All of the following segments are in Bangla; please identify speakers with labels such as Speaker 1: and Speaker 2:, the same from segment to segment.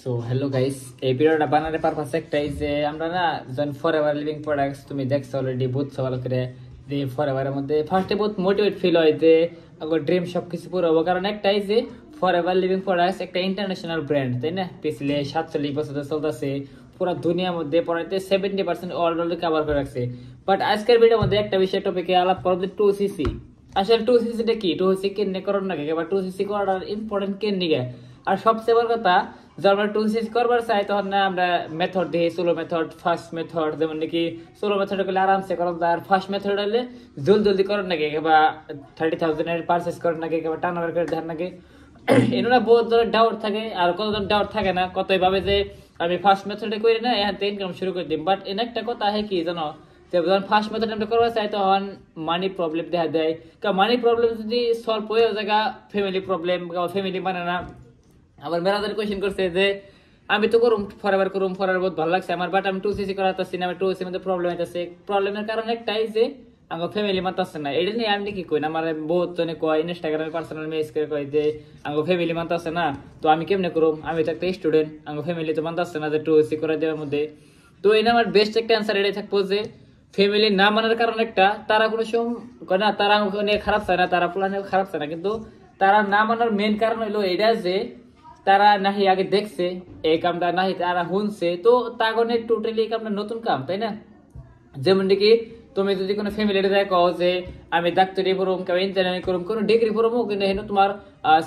Speaker 1: সো হ্যালো গাইস, এই ভিডিওটা বানানোর পারপাস একটাই যে আমরা না যখন ফরএভার লিভিং প্রোডাক্টস তুমি দেখছো অলরেডি বহুত সওয়াল করে যে ফরএভারের মধ্যে ফার্স্টে বহুত মোটিভেট ফিল হয় যে আমার ড্রিম সবকিছু পুরো হবো। কারণ একটাই যে ফরএভার লিভিং প্রোডাক্টস একটা ইন্টারন্যাশনাল ব্র্যান্ড, তাই না? পিছলে 47 বছর চলতেছে, পুরো দুনিয়ার মধ্যে পড়াইতে 70% অলরেডি কভার করে রাখছে। বাট আজকের ভিডিওর মধ্যে একটা বিষয় টপিকে আলাপ করবো, 2cc। আসলে 2cc কি 2cc কেন করার নাকি বা 2cc করার ইম্পর্টেন্ট কেন নিগে। আর সবচেয়ে বড় কথা, যখন আমরা 2cc করবার চাই তখন না আমরা মেথড দিই, সোলো মেথড, ফার্স্ট মেথড। যেমন নাকি সোলো মেথড করলে আরামসে করেন, আর ফার্স্ট মেথড হলে জলদি করেন নাকি বা 30,000 পারচেস করেন নাকি বা টার্ন ওভার করে দেন নাকি। এগুলো বহুত ধরনের ডাউট থাকে, আর কতজন ডাউট থাকে না, কতই ভাবে যে আমি ফার্স্ট মেথডে করি না এখান থেকে ইনকাম শুরু করে দিই। বাট এর একটা কথা আছে কি জানো, যখন ফার্স্ট মেথড আমরা করবার চাই তখন মানি প্রবলেম দেখা দেয়। কারণ মানি প্রবলেম যদি সলভ হয়ে জায়গা ফ্যামিলি প্রবলেম, ফ্যামিলি মানে না। আবার মেরাদের কোয়েশ্চেন করছে যে আমি তো করুম ফরএভার বহুত ভালো লাগছে আমার, বাট আমি 2cc করাতেছি না, আমার 2cc মধ্যে প্রবলেম হইতেছে। প্রবলেমের কারণ একটাই যে আমার ফ্যামিলি মানতেছে না। এটা নিয়ে আমি কি কই না, আমার বহুত জনে কয়, ইনস্টাগ্রামে পার্সোনাল মেসেজ করে কয় যে আমার ফ্যামিলি মানতেছে না, তো আমি কেমনে করুম? আমি তো একটা স্টুডেন্ট, আমার ফ্যামিলি তো মানতেছে না যে 2cc করে দেওয়ার মধ্যে। তো এই আমার বেস্ট একটা অ্যান্সার এটাই থাকবো যে ফ্যামিলি না মানার কারণ একটা, তারা কোনো সময় না, তারা খারাপ চায় না, তারা প্ল্যানে খারাপ চায় না, কিন্তু তারা না মানার মেন কারণ হলো এটা যে তারা নাহি আগে দেখছে এই কামটা, নাহি তারা শুনছে। তো তাগনে টোটালি এই কামটা নতুন কাম, তাই না? যেমন নাকি তুমি যদি কোনো ফ্যামিলিতে দেখো যে আমি ডাক্তারি পড়ুম, কেউ ইঞ্জিনিয়ারিং করুম, কোনো ডিগ্রি পড়বো, কিন্তু এখানে তোমার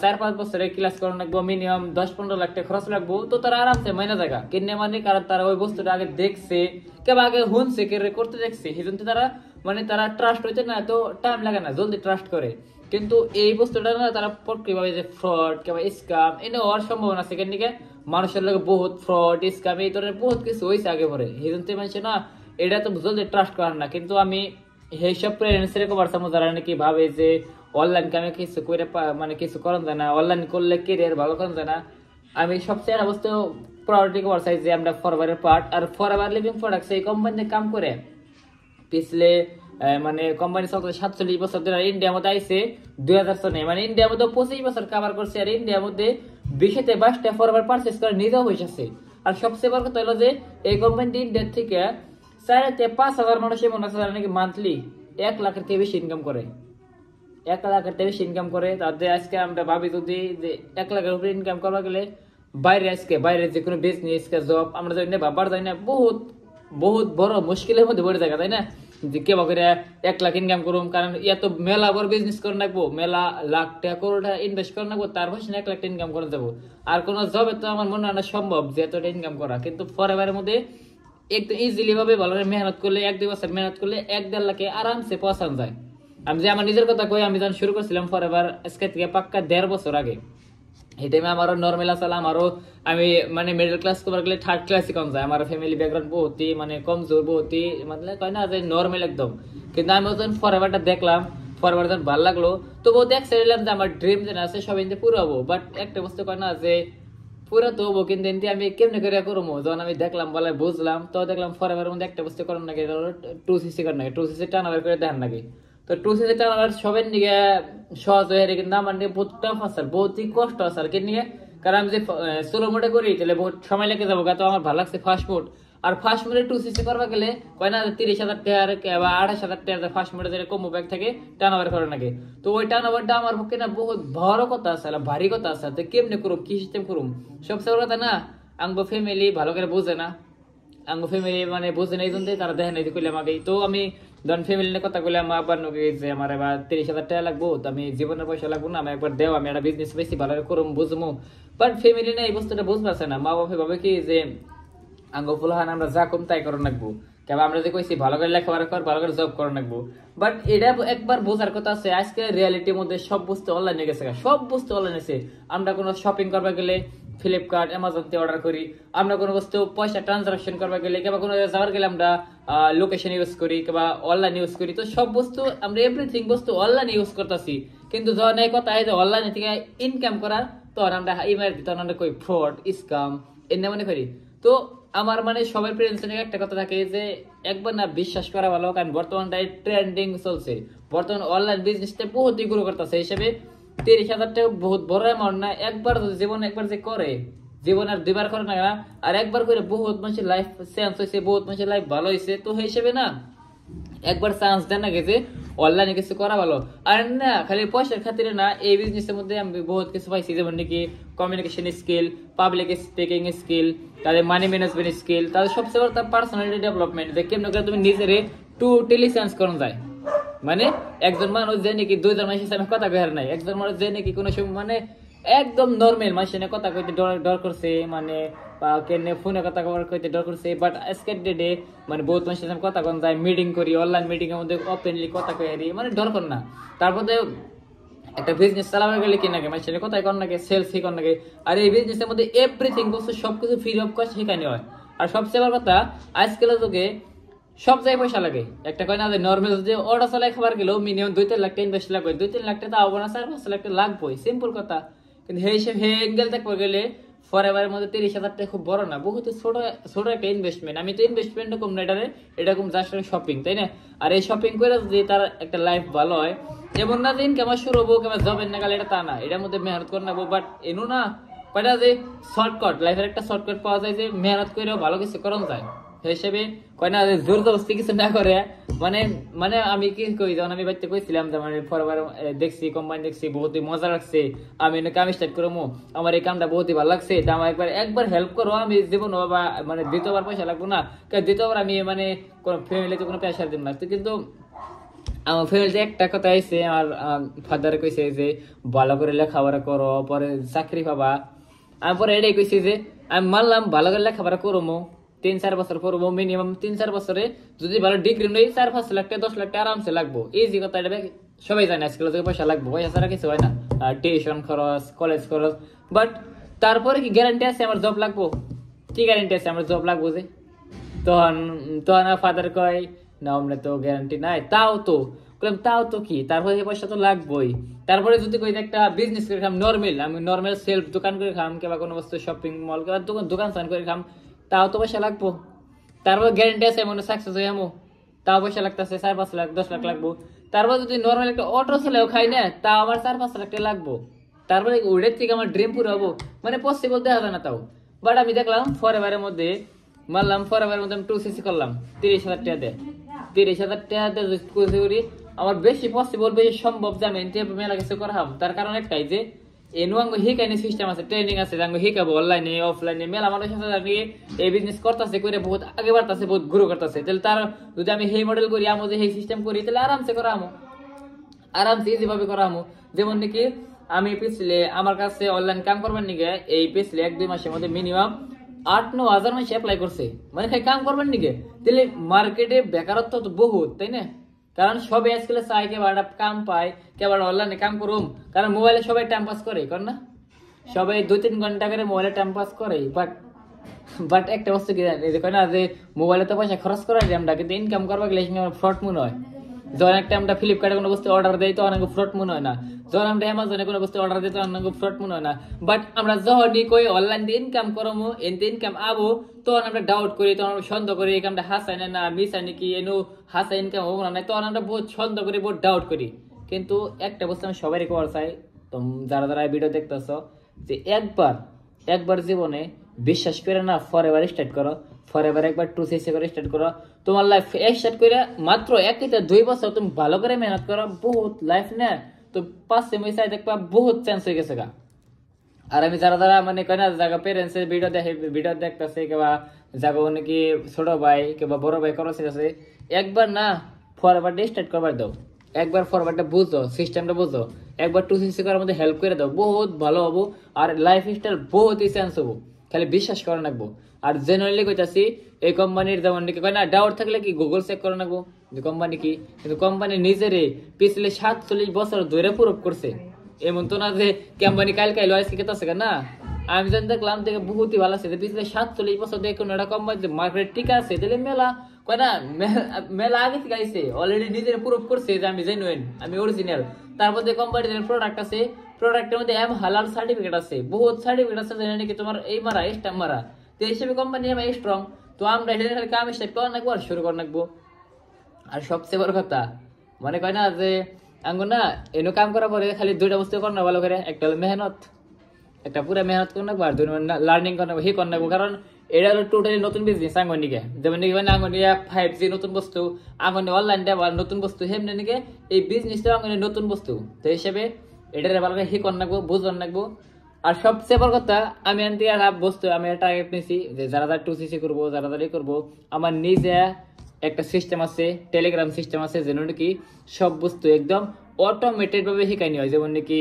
Speaker 1: 4-5 বছরের ক্লাস করানো লাগবো, মিনিমাম 10-15 লাখ টাকা খরচ লাগবো, তো তারা আরামসে মাইনা জায়গা কিনে মানে, কারণ তারা ওই বস্তুটা আগে দেখছে, কেউ আগে শুনছে, কে করতে দেখছে, সেই জন্য তারা মানে তারা ট্রাস্ট হইতে না, তো টাইম লাগে না, জলদি ট্রাস্ট করে। কিন্তু এই বস্তুটা না তারা প্রক্রিয়া যে ফ্রড কিংবা স্ক্যাম এনে হওয়ার সম্ভাবনা আছে, কেন মানুষের লোক বহুত ফ্রড স্ক্যাম এই ধরনের বহুত কিছু হয়েছে আগে পরে, সেই জন্য মানুষ না এটা তো জলদি ট্রাস্ট করার না। কিন্তু আমি এইসব প্রেগনেন্সি রেখে পারতাম যারা নাকি ভাবে যে অনলাইন কামে কিছু করে মানে কিছু করেন যায় না, অনলাইন করলে কেরিয়ার ভালো করেন যায় না। আমি সবচেয়ে অবস্থা প্রায়োরিটি করার চাই যে আমরা ফরএভারের পার্ট আর ফরএভার লিভিং প্রোডাক্টস এই কোম্পানিতে কাম করে পিছলে মানে কোম্পানি 47 বছর ধরে ইন্ডিয়ার মধ্যে আইসে 2000 সনে, মানে ইন্ডিয়ার মধ্যে 25 বছর কাভার করছে, আর ইন্ডিয়ার মধ্যে 20-22টা ফরএভার পারচেস করে নিজেও হয়েছে। আর সবচেয়ে বড় কথা হলো যে এই কোম্পানিটি ইন্ডিয়ার থেকে 4,000-5,000 মানুষ এমন আছে যারা নাকি মান্থলি 1 লাখের থেকে বেশি ইনকাম করে, 1 লাখের থেকে বেশি ইনকাম করে। তাদের আজকে আমরা ভাবি যদি যে 1 লাখের উপরে ইনকাম করবা গেলে বাইরে যে কোনো বিজনেস জব আমরা জানি না, বাবার জানি না, বহুত বহুত বড় মুশকিলের মধ্যে পড়ে থাকা, তাই না? যে কেবা করে 1 লাখ ইনকাম করুম, কারণ এত মেলা বড় বিজনেস করে রাখবো, মেলা লাখ টাকা করোড় টাকা ইনভেস্ট করে রাখবো, তারপর 1 লাখ ইনকাম করে যাবো। আর কোনো জবে তো আমার মনে হয় না সম্ভব যে এতটা ইনকাম করা। কিন্তু ফরএভারের মধ্যে একদম ইজিলি ভাবে ভালো মেহনত করলে 1-2 বছর মেহনত করলে 1-1.5 লাখে আরামসে পৌঁছানো যায়। আমি যে আমার নিজের কথা কই, আমি যখন শুরু করছিলাম ফরএভার আজকে থেকে পাক্কা 1.5 বছর আগে, এই টাইমে আমারও নর্মাল আসলে আমারও আমি মানে মিডল ক্লাস করবার গেলে থার্ড ক্লাসে কম যায়, আমার ফ্যামিলি ব্যাকগ্রাউন্ড বহুতই মানে কমজোর, বহুতই মানে কয় না যে নর্মাল একদম। কিন্তু আমি যখন ফরএভারটা দেখলাম, ফরএভার যখন ভালো লাগলো, তো বহুত এক্সাইটেড যে আমার ড্রিম যেন আছে সব ইনতে পুরো হবো। বাট একটা বস্তু কয় না যে পুরো তো হবো, কিন্তু এনতে আমি কেমনে করে করবো, যখন আমি দেখলাম বলে বুঝলাম, তো দেখলাম ফরএভারের মধ্যে একটা বস্তু করার নাকি 2cc করার নাকি 2cc টার্ন ওভার করে দেখার নাকি। তো 2cc টার্ন ওভার সবের নিকে সহজ হয়ে রে, কিন্তু আমার নিয়ে বহুত টাফ আছে, বহুতই কষ্ট আছে আর কি নিয়ে। কারণ আমি যে সোলো মোডে করি তাহলে বহুত সময় লেগে যাবো, তো আমার ভালো লাগছে ফাস্ট মোড। আর ফাস্ট মোডে 2cc করবা গেলে কয় না 30,000 টাকা বা 28,000 টাকা ফাস্ট মোডে যে কম্বো ব্যাগ থাকে টার্ন ওভার করে নাকি। তো ওই টার্ন ওভারটা আমার পক্ষে না বহুত বড় কথা আছে, ভারী কথা আছে, তো কেমনে করুম, কি সিস্টেম করুম। সবচেয়ে বড় কথা না, আঙ্গো ফ্যামিলি ভালো করে বোঝে না, আঙ্গো ফ্যামিলি মানে বোঝে না, এই জন্য তারা দেখে নাই কইলাম আগেই। তো আমি ধরেন ফ্যামিলি নিয়ে কথা কইলাম, আবার নকে যে আমার এবার 30,000 টাকা লাগবো, তো আমি জীবনের পয়সা লাগবো না, আমি একবার দেও, আমি একটা বিজনেস বেশি ভালো করে করুম, বুঝবো। বাট ফ্যামিলি না এই বস্তুটা বুঝতে না, মা বাবা ভাবে কি যে আঙ্গো ফুলহান আমরা যা কম তাই করে রাখবো, কেবা আমরা যে কইছি ভালো করে লেখাপড়া কর, ভালো করে জব করে রাখবো। বাট এটা একবার বোঝার কথা আছে, আজকে রিয়ালিটির মধ্যে সব বস্তু অনলাইনে গেছে, সব বস্তু অনলাইনে আছে। আমরা কোনো শপিং করবা গেলে ফ্লিপকার্ট, অ্যামাজন তে অর্ডার করি, আমরা কোনো বস্তু পয়সা ট্রানজাকশন করবা গেলে কিংবা কোনো যাওয়ার গেলে আমরা লোকেশন ইউজ করি কিংবা অনলাইন ইউজ করি। তো সব বস্তু আমরা এভরিথিং বস্তু অনলাইন ইউজ করতেছি, কিন্তু যখন এই কথা হয় যে অনলাইনে থেকে ইনকাম করার, তখন আমরা ইমেল তখন আমরা কই ফ্রড স্ক্যাম এনে মনে করি। তো আমার মানে সবাই প্রেজেন্সে একটা কথা থাকে যে একবার না বিশ্বাস করা ভালো, কারণ বর্তমানটা ট্রেন্ডিং চলছে, বর্তমান অনলাইন বিজনেসটা বহুতই গ্রো করতেছে। হিসেবে 30,000 টাকা বহুত বড় অ্যামাউন্ট না, একবার জীবনে একবার যে করে জীবন আর দুইবার করে না, আর একবার করে বহুত মানুষের লাইফ চেঞ্জ হয়েছে, বহুত মানুষের লাইফ ভালো হয়েছে। তো সেই হিসেবে না একবার চান্স দেন না গেছে অনলাইনে কিছু করা ভালো। আর না খালি পয়সার খাতিরে না, এই বিজনেসের মধ্যে আমি বহুত কিছু পাইছি, যেমন নাকি communication skill, public speaking skill, তাদের মানি ম্যানেজমেন্ট স্কিল, তাদের সবচেয়ে বড় তার পার্সোনালিটি ডেভেলপমেন্ট, যে কেমন করে তুমি নিজেরে টোটালি চেঞ্জ করা যায়। মানে একজন মানুষ যে নাকি 2 জন মানুষের সামনে কথা কইহার নাই, একজন মানুষ যে নাকি কোনো সময় মানে একদম নর্মাল মানুষের সাথে কথা কইতে ডর করছে, মানে কেনে ফোনে কথা কইতে ডর করছে, বাট আজকের ডেটে মানে বহুত মানুষের সাথে কথা কন যায়, মিটিং করি, অনলাইন মিটিং এর মধ্যে ওপেনলি কথা কইহারি, মানে ডর কর না। তারপরে একটা বিজনেস চালাবার গেলে কি নাকি মানুষের কোথায় কর নাকি সেলস কর নাকি, আর এই বিজনেসের মধ্যে এভরিথিং বস্তু সবকিছু ফ্রি অফ কস্ট শেখানো হয়। আর সবচেয়ে বড় কথা আজকালের যুগে সব জায়গায় পয়সা লাগে। একটা কয় না যে নর্মাল যে অটো চালাই খাবার গেলেও মিনিমাম 2-3 লাখ টাকা ইনভেস্ট লাগবে, 2-3 লাখ টাকা তাও না 4-5 লাখ টাকা লাগবেই, সিম্পল কথা। কিন্তু সেই হিসেবে হে এঙ্গেল দেখতে গেলে ফরএভারের মধ্যে 30,000 টাকা খুব বড় না, বহুত ছোট ছোট একটা ইনভেস্টমেন্ট। আমি তো ইনভেস্টমেন্ট কম না এটারে, এটা কম জাস্ট শপিং, তাই না? আর এই শপিং করে যদি তার একটা লাইফ ভালো হয়, এমন না যে ইনকাম শুরু হবো কিংবা জবের না গেলে, এটা তা না, এটার মধ্যে মেহনত করে নেবো। বাট এনো না কয়টা যে শর্টকাট, লাইফের একটা শর্টকাট পাওয়া যায় যে মেহনত করেও ভালো কিছু করানো যায়। হিসেবে কয় না যে জোর জবরদস্তি কিছু না করে, মানে মানে আমি কি কই, যখন আমি বাড়িতে কইছিলাম যে মানে ফরএভার দেখছি, কোম্পানি দেখছি, বহুতই মজা লাগছে, আমি কাম স্টার্ট করবো, আমার এই কামটা বহুতই ভালো লাগছে, তা আমার একবার হেল্প করো, আমি জীবন বা মানে দ্বিতীয়বার পয়সা লাগবো না, কারণ দ্বিতীয়বার আমি মানে কোনো ফ্যামিলিতে কোনো প্রেশার দিব না। কিন্তু আমার ফ্যামিলিতে একটা কথা আইছে, আমার ফাদার কইছে যে ভালো করে লেখাপড়া করো, পরে চাকরি পাবা। আমি পরে এটাই কইছি যে আমি মানলাম ভালো করে লেখাপড়া করবো, 3-4 বছর পড়বো, মিনিমাম 3-4 বছরে যদি ভালো ডিগ্রি নেই 4-5 লাখ টাকা 10 লাখ টাকা আরামসে লাগবো। ইজি কথা, এটা সবাই জানে আজকাল থেকে পয়সা লাগবো, পয়সা ছাড়া কিছু হয় না, টিউশন খরচ, কলেজ খরচ। বাট তারপরে কি গ্যারান্টি আছে আমার জব লাগবো? কি গ্যারান্টি আছে আমার জব লাগবো? যে তখন তখন ফাদার কয় না আমরা তো গ্যারান্টি নাই, তাও তো কি, তারপরে পয়সা তো লাগবোই। তারপরে যদি কই একটা বিজনেস করে খাম, নর্মাল আমি নর্মাল সেলফ দোকান করে খাম, কিংবা কোনো বস্তু শপিং মল দোকান সান করে খাম, তাও তো পয়সা লাগবো। তারপর গ্যারান্টি আছে মনে সাকসেস হয়ে আমো, তাও পয়সা লাগতেছে 4-5 লাখ 10 লাখ লাগবো। তারপর যদি নর্মাল একটা অটো চালাও খাই না, তাও আমার 4-5 লাখ টাকা লাগবো। তারপরে ওটার থেকে আমার ড্রিম পুরো হবো, মানে পসিবল দেখা যায় না তাও। বাট আমি দেখলাম ফরএভারের মধ্যে মারলাম, ফরএভারের মধ্যে আমি 2cc করলাম 30,000 টাকা দেয়, 30,000 টাকা করি। আমার বেশি পসিবল, বেশি সম্ভব যে আমি মেলা কিছু করাম। তার কারণ একটাই যে এনুয়াঙ্গ হিকাইনি সিস্টেম আছে, ট্রেনিং আছে, জাঙ্গ হিকাবো অনলাইনে অফলাইনে, মেলা মানুষ আছে এই বিজনেস করতেছে, করে বহুত আগে বাড়তেছে, বহুত গ্রো করতেছে। তাহলে তার যদি আমি সেই মডেল করি, আমি যে সেই সিস্টেম করি, তাহলে আরামসে করা আমো, আরামসে ইজি ভাবে করা আমো। যেমন নাকি আমি পিছলে আমার কাছে অনলাইন কাম করবার নিকে এই পিছলে 1-2 মাসের মধ্যে মিনিমাম 8-9 হাজার মানুষ অ্যাপ্লাই করছে, মানে খাই কাম করবার নিকে। তাহলে মার্কেটে বেকারত্ব তো বহুত, তাই না? কারণ সবাই আজকাল চাই কেবার কাম পায়, কেবার অনলাইনে কাম করুম, কারণ মোবাইলে সবাই টাইম পাস করে, কর না? সবাই 2-3 ঘন্টা করে মোবাইলে টাইম পাস করে। বাট একটা বস্তু কি কয় না যে মোবাইলে তো পয়সা খরচ করা যায় আমরা, কিন্তু ইনকাম করবা গেলে ফ্রড মনে হয়। যখন একটা আমরা ফ্লিপকার্টে কোনো বস্তু অর্ডার দেয় তো অনেক ফ্রড মনে হয় না, যখন আমরা অ্যামাজনে কোনো বস্তু অর্ডার দিই তো অনেক ফ্রড মনে হয় না। বাট আমরা যখনই কই অনলাইন দিয়ে ইনকাম করবো, এনতে ইনকাম আবো, তখন আমরা ডাউট করি, তখন আমরা সন্দেহ করি এই কামটা হাসায় না মিস হয় নাকি, এনো হাসা ইনকাম হবো না, তখন আমরা বহুত সন্দেহ করি, বহুত ডাউট করি। কিন্তু একটা বস্তু আমি সবারই করার চাই, তো যারা যারা ভিডিও দেখতেছো, যে একবার জীবনে বিশ্বাস করে না ফরএভার স্টার্ট করো, ফরএভার একবার 2cc করে স্টার্ট করো, তোমার লাইফ স্টার্ট করে মাত্র 1-2 বছর তুমি ভালো করে মেহনত করো, বহুত লাইফ না তো 5 মাসে দেখবা বহুত চেঞ্জ হয়ে গেছে গা। আর আমি যারা যারা মানে কয় না জায়গা প্যারেন্টস এর ভিডিও দেখতেছে, কিংবা জায়গা নাকি ছোট ভাই কিংবা বড় ভাই খরচ আছে, একবার না ফরওয়ার্ড স্টার্ট করবার দাও, একবার ফরওয়ার্ডটা বুঝো, সিস্টেমটা বুঝো, একবার 2cc করার মধ্যে হেল্প করে দাও, বহুত ভালো হবো। আর লাইফ স্টাইল বহুতই চেঞ্জ হবো, খালি বিশ্বাস করে রাখবো। আর জেনারেলি কইতাছি এই কোম্পানির যেমন নাকি কয় না ডাউট থাকলে কি গুগল চেক করে রাখবো যে কোম্পানি কি, কিন্তু কোম্পানি নিজেরে পিছলে 47 বছর ধরে প্রুভ করছে। এমন তো না যে কোম্পানি কালকে আজকে কেতাছে না, আমি যখন দেখলাম দেখে বহুতই ভালো আছে, পিছলে 47 বছর দেখে কোনো একটা কোম্পানি মার্কেট ঠিক আছে, তাহলে মেলা কয় না মেলা আগে থেকে আইছে, অলরেডি নিজের প্রুভ করছে যে আমি জেনুইন, আমি অরিজিনাল। তারপর যে কোম্পানির প্রোডাক্ট আছে, প্রোডাক্টের মধ্যে হালাল সার্টিফিকেট আছে, বহুত সার্টিফিকেট আছে, যেটা নাকি তোমার এই মারা স্ট্যাম্প মারা, তো এই হিসেবে কোম্পানি আমার স্ট্রং। তো আমরা এটা কাম স্টার্ট করে রাখবো আর শুরু করে রাখবো। আর সবচেয়ে বড় কথা মনে কয় না যে আঙ্গু না এনে কাম করার পরে খালি 2টা বস্তু কর না ভালো করে, একটা হলো মেহনত, একটা পুরো মেহনত করে নেবো আর লার্নিং করে নেবো হি করে নেবো কারণ এটা হলো টোটালি নতুন বিজনেস আঙ্গনিকে যেমন নাকি মানে আঙ্গনিয়া 5G নতুন বস্তু আঙ্গনি অনলাইন দেওয়ার নতুন বস্তু হেমনি নাকি এই বিজনেসটা আঙ্গনি নতুন বস্তু তো হিসেবে এটারে ভালো করে হি করে নেবো বুঝন নেবো আর সবচেয়ে বড় কথা আমি আনতে বস্তু আমি টার্গেট নিয়েছি যে যারা যারা 2cc করবো যারা যারা করবো আমার নিজে একটা সিস্টেম আছে টেলিগ্রাম সিস্টেম আছে যেন নাকি সব বস্তু একদম অটোমেটেড ভাবে শিখাই হয় যেমন নাকি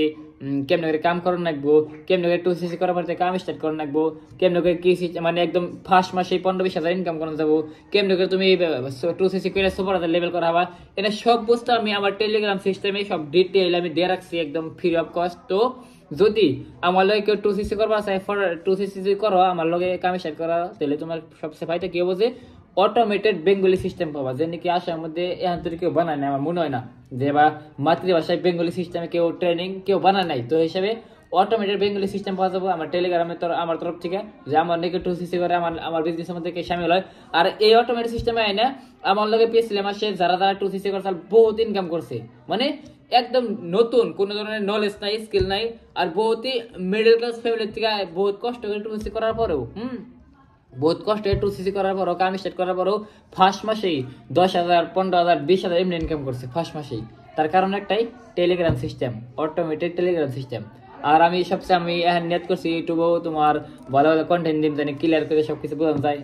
Speaker 1: কেমন করে কাম করার রাখবো কেমন করে 2cc করার পরে কাম স্টার্ট করার রাখবো কেমন করে কি মানে একদম ফার্স্ট মাসে 15-20 হাজার ইনকাম করানো যাবো কেমন করে তুমি 2cc করে সুপার হাজার লেভেল করা হবা এটা সব বস্তু আমি আমার টেলিগ্রাম সিস্টেমে সব ডিটেইল আমি দিয়ে রাখছি একদম ফ্রি অফ কস্ট তো যদি আমার লগে কেউ 2cc করবা চাই 2cc যদি করো আমার লগে কাম স্টার্ট করা তাহলে তোমার সবচেয়ে ফায়দা কি হবে যে অটোমেটেড বেঙ্গলি সিস্টেম পাবা যে নাকি আসার মধ্যে এখন তো কেউ বানায় না আমার মনে হয় না যে বা মাতৃভাষায় বেঙ্গলি সিস্টেমে কেউ ট্রেনিং কেউ বানায় নাই তো হিসাবে অটোমেটেড বেঙ্গলি সিস্টেম পাওয়া যাবো আমার টেলিগ্রামে আমার তরফ থেকে যে আমার নাকি 2cc করে আমার বিজনেসের মধ্যে সামিল হয় আর এই অটোমেটেড সিস্টেমে আয় না আমার লগে পেয়েছিল মাসে যারা যারা 2cc করছে বহুত ইনকাম করছে মানে একদম নতুন কোন ধরনের নলেজ নাই স্কিল নাই আর বহুতই মিডল ক্লাস ফ্যামিলির থেকে বহুত কষ্ট করে 2cc করার পরেও বহুত কষ্ট 2cc করার পরও কাম স্টার্ট করার পরও ফার্স্ট মাসেই 10,000 15,000 20,000 এমনি ইনকাম করছে ফার্স্ট মাসেই তার কারণ একটাই Telegram system automated Telegram system আর আমি সবচেয়ে আমি এখন নেট করছি ইউটিউবেও তোমার ভালো ভালো কন্টেন্ট দিন জানি ক্লিয়ার করে সবকিছু বোঝানো যায়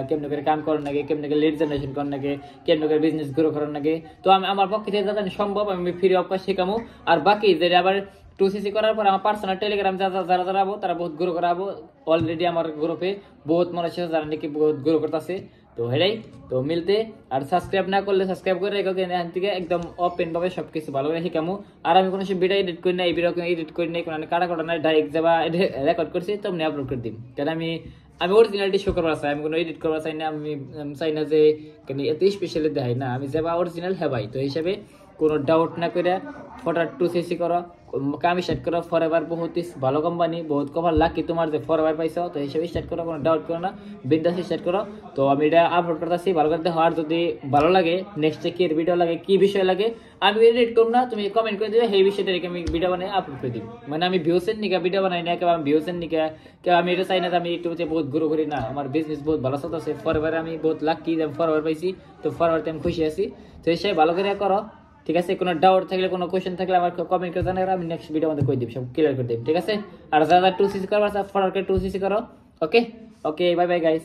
Speaker 1: কেমন করে কাম করার নাকি কেমন করে লিড জেনারেশন করার নাকি কেমন করে বিজনেস গ্রো করার নাকি তো আমি আমার পক্ষে যা জানি সম্ভব আমি ফ্রি অফ কস্ট শেখামো আর বাকি যেটা আবার 2cc করার পর আমার পার্সোনাল টেলিগ্রাম যারা যারা আবো তারা বহুত গ্রো করাবো অলরেডি আমার গ্রুপে বহুত মানুষ আছে যারা নাকি বহুত গ্রো করতেছে তো হেরাই তো মিলতে আর সাবস্ক্রাইব না করলে সাবস্ক্রাইব করে রেখো এখান থেকে একদম ওপেন ভাবে সবকিছু ভালো করে শিখামো আর আমি কোনো ভিডিও এডিট করি না এই ভিডিও এডিট করি নাই কোনো কাটা কাটা না ডাইরেক্ট যাবা রেকর্ড করছি তো আমি আপলোড করে দিই কারণ আমি অরিজিনালিটি শো করবার চাই আমি কোনো এডিট করবার চাই না আমি চাই না যে এত স্পেশালি দেখাই না আমি যাবা অরিজিনাল হেবাই তো হিসাবে কোনো ডাউট না করে ফটার 2cc করো কাম স্টার্ট করো ফরএভার বহুত ভালো কোম্পানি বহুত কভার লাকি তোমার যে ফরএভার পাইছো তো হিসেবে স্টার্ট করো কোনো ডাউট করো না বিন্দাস স্টার্ট করো তো আমি এটা আপলোড করতেছি ভালো করে দেখো আর যদি ভালো লাগে নেক্সটে কি ভিডিও লাগে কি বিষয় লাগে আমি এডিট করব না তুমি কমেন্ট করে দিবে এই বিষয়টা রেখে আমি ভিডিও বানিয়ে আপলোড করে দিব মানে আমি ভিউসের নিকা ভিডিও বানাই না কেউ আমি ভিউসের নিকা কেউ আমি এটা চাই না আমি ইউটিউবে বহুত গ্রো করি না আমার বিজনেস বহুত ভালো চলতেছে ফরএভার আমি বহুত লাকি আমি ফরএভার পাইছি তো ফরএভারতে আমি খুশি আছি তো হিসেবে ভালো করে করো ঠিক আছে কোনো ডাউট থাকলে কোনো কোশ্চেন থাকলে আমার কমেন্ট করে জানাবে আমি নেক্সট ভিডিও মধ্যে কই দিব সব ক্লিয়ার করে দেব ঠিক আছে আর যারা 2cc করবা ফরওয়ার্ড করে 2cc করো ওকে ওকে বাই বাই গাইস